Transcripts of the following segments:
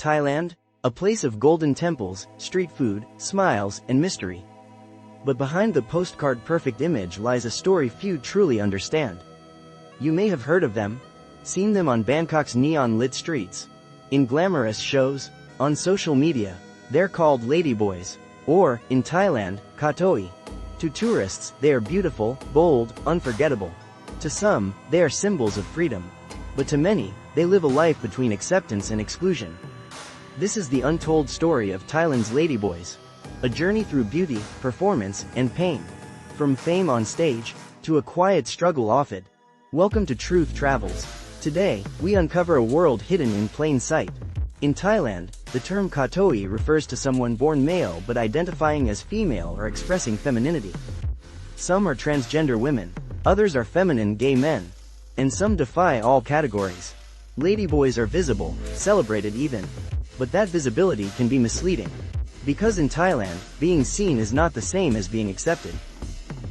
Thailand, a place of golden temples, street food, smiles, and mystery. But behind the postcard perfect image lies a story few truly understand. You may have heard of them, seen them on Bangkok's neon-lit streets, in glamorous shows, on social media. They're called Ladyboys, or, in Thailand, Katoi. To tourists, they are beautiful, bold, unforgettable. To some, they are symbols of freedom. But to many, they live a life between acceptance and exclusion. This is the untold story of Thailand's Ladyboys. A journey through beauty, performance, and pain. From fame on stage, to a quiet struggle off it. Welcome to Truth Travels. Today, we uncover a world hidden in plain sight. In Thailand, the term Kathoey refers to someone born male but identifying as female or expressing femininity. Some are transgender women, others are feminine gay men, and some defy all categories. Ladyboys are visible, celebrated even. But that visibility can be misleading. Because in Thailand, being seen is not the same as being accepted.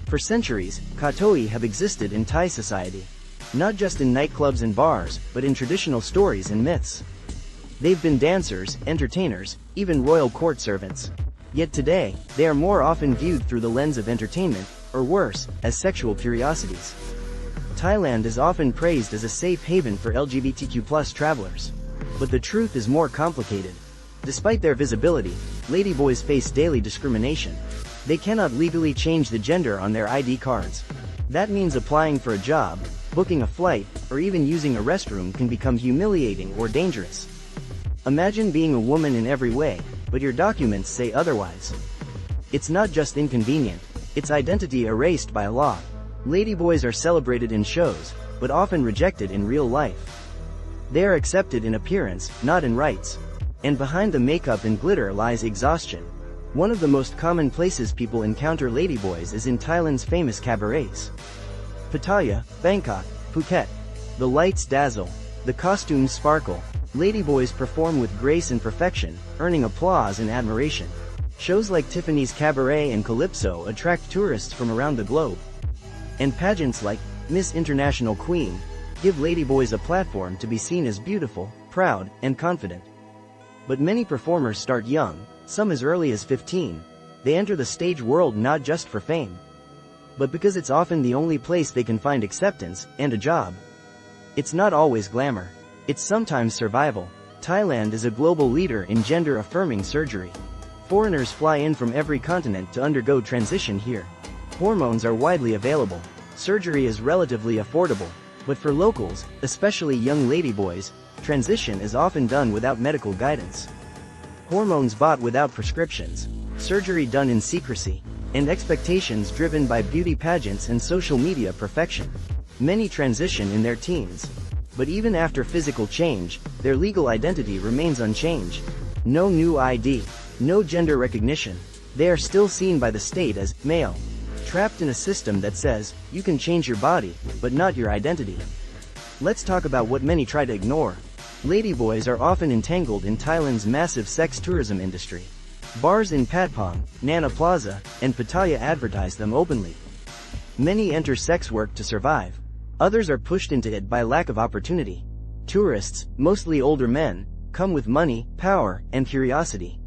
For centuries, Kathoey have existed in Thai society. Not just in nightclubs and bars, but in traditional stories and myths. They've been dancers, entertainers, even royal court servants. Yet today, they are more often viewed through the lens of entertainment, or worse, as sexual curiosities. Thailand is often praised as a safe haven for LGBTQ+ travelers. But the truth is more complicated. Despite their visibility, ladyboys face daily discrimination. They cannot legally change the gender on their ID cards. That means applying for a job, booking a flight, or even using a restroom can become humiliating or dangerous. Imagine being a woman in every way, but your documents say otherwise. It's not just inconvenient, it's identity erased by law. Ladyboys are celebrated in shows, but often rejected in real life. They are accepted in appearance, not in rights. And behind the makeup and glitter lies exhaustion. One of the most common places people encounter ladyboys is in Thailand's famous cabarets. Pattaya, Bangkok, Phuket. The lights dazzle, the costumes sparkle. Ladyboys perform with grace and perfection, earning applause and admiration. Shows like Tiffany's Cabaret and Calypso attract tourists from around the globe. And pageants like Miss International Queen give ladyboys a platform to be seen as beautiful, proud, and confident. But many performers start young, some as early as 15. They enter the stage world not just for fame, but because it's often the only place they can find acceptance and a job. It's not always glamour. It's sometimes survival. Thailand is a global leader in gender-affirming surgery. Foreigners fly in from every continent to undergo transition here. Hormones are widely available. Surgery is relatively affordable. But for locals, especially young ladyboys, transition is often done without medical guidance. Hormones bought without prescriptions, surgery done in secrecy, and expectations driven by beauty pageants and social media perfection. Many transition in their teens. But even after physical change, their legal identity remains unchanged. No new ID, no gender recognition. They are still seen by the state as male. Trapped in a system that says, you can change your body, but not your identity. Let's talk about what many try to ignore. Ladyboys are often entangled in Thailand's massive sex tourism industry. Bars in Patpong, Nana Plaza, and Pattaya advertise them openly. Many enter sex work to survive. Others are pushed into it by lack of opportunity. Tourists, mostly older men, come with money, power, and curiosity.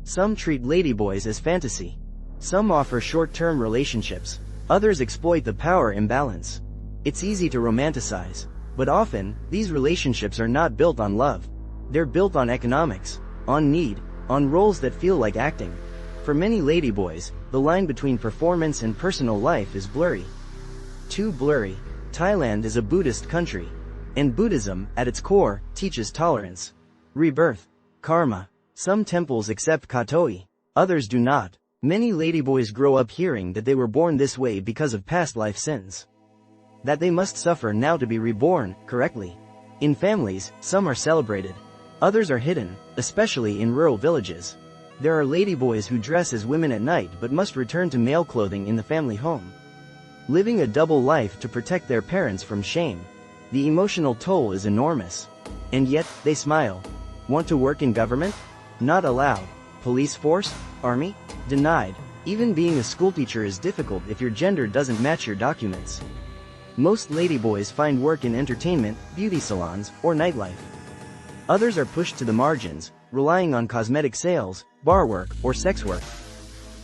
Some treat ladyboys as fantasy. Some offer short-term relationships. Others exploit the power imbalance. It's easy to romanticize, but often, these relationships are not built on love. They're built on economics, on need, on roles that feel like acting. For many ladyboys, the line between performance and personal life is blurry. Too blurry. Thailand is a Buddhist country. And Buddhism, at its core, teaches tolerance. Rebirth. Karma. Some temples accept Kathoey. Others do not. Many ladyboys grow up hearing that they were born this way because of past life sins. That they must suffer now to be reborn, correctly. In families, some are celebrated. Others are hidden, especially in rural villages. There are ladyboys who dress as women at night but must return to male clothing in the family home. Living a double life to protect their parents from shame. The emotional toll is enormous. And yet, they smile. Want to work in government? Not allowed. Police force? Army? Denied. Even being a schoolteacher is difficult if your gender doesn't match your documents. Most ladyboys find work in entertainment, beauty salons, or nightlife. Others are pushed to the margins, relying on cosmetic sales, bar work, or sex work.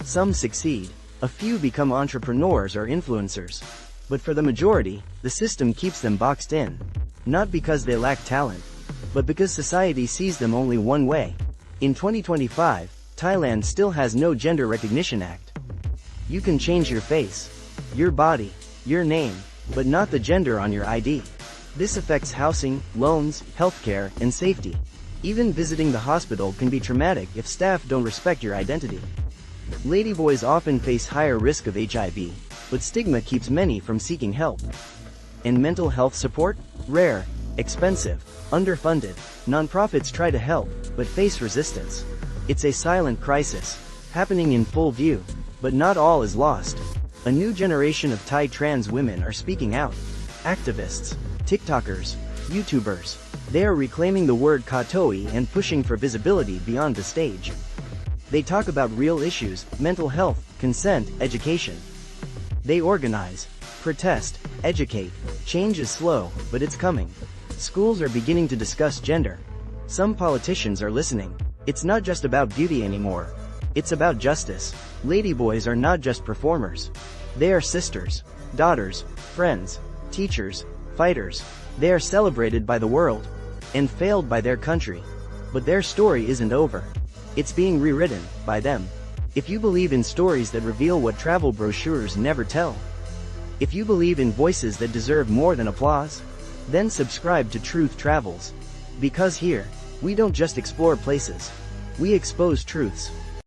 Some succeed. A few become entrepreneurs or influencers. But for the majority, the system keeps them boxed in. Not because they lack talent, but because society sees them only one way. In 2025, Thailand still has no Gender Recognition Act. You can change your face, your body, your name, but not the gender on your ID. This affects housing, loans, healthcare, and safety. Even visiting the hospital can be traumatic if staff don't respect your identity. Ladyboys often face higher risk of HIV, but stigma keeps many from seeking help. And mental health support? Rare, expensive, underfunded. Nonprofits try to help, but face resistance. It's a silent crisis, happening in full view, but not all is lost. A new generation of Thai trans women are speaking out. Activists, TikTokers, YouTubers. They are reclaiming the word Katoi and pushing for visibility beyond the stage. They talk about real issues, mental health, consent, education. They organize, protest, educate. Change is slow, but it's coming. Schools are beginning to discuss gender. Some politicians are listening. It's not just about beauty anymore. It's about justice. Ladyboys are not just performers. They are sisters, daughters, friends, teachers, fighters. They are celebrated by the world and failed by their country. But their story isn't over. It's being rewritten by them. If you believe in stories that reveal what travel brochures never tell, if you believe in voices that deserve more than applause, then subscribe to Truth Travels. Because here, we don't just explore places. We expose truths.